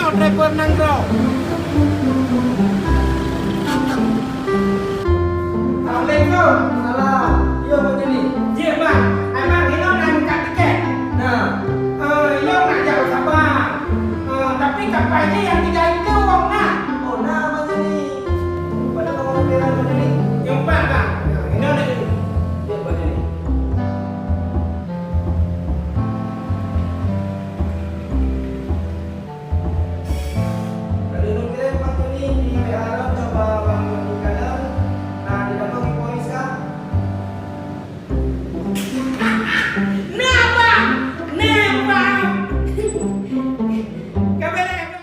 mau driver nangro. Assalamualaikum. Salah. Iya Pak Joni. Iya bang, emang ini nak buka tiket. Nah, Ini nak jauh Sabang. Tapi kapalnya yang tiga itu wong nak. oh nah Pak Joni. Pada nomor merah Pak Joni. Eumpang bang. Ini ada. Iya Pak Joni. Kalau nuklir Pak Joni di WA coba Bang Joni kadang. Nah, di dalam invoice kah? Nah bang, nah bang. Kamera bang.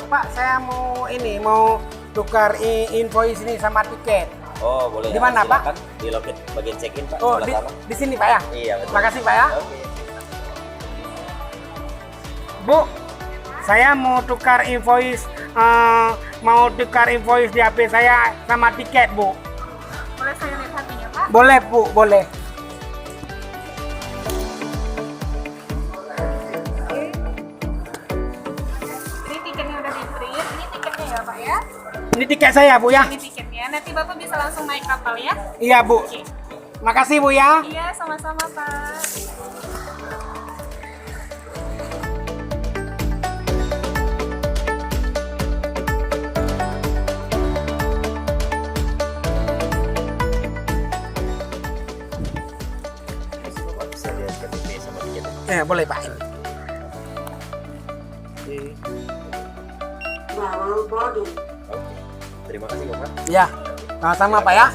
Pak, saya mau tukar invoice ini sama tiket. Oh, boleh. Di mana, Pak? Silakan. Di loket bagian check-in, Pak. Oh, sebelah sana. di sini Pak ya? Iya, betul. Makasih Pak ya. Oke. Bu, saya mau tukar invoice di HP saya sama tiket, Bu. Boleh saya lihat hatinya, Pak? Boleh, Bu, boleh. Ini tiketnya udah di-print. Ini tiketnya ya, Pak ya? Ini tiket saya, Bu ya. Ini tiketnya. Nanti Bapak bisa langsung naik kapal ya? Iya, Bu. Oke. Makasih, Bu ya. Iya, sama-sama, Pak. Bapak bisa lihat KTP sama tiketnya. Boleh, Pak. Oke. Terima kasih, Bapak. Ya, sama-sama Pak ya.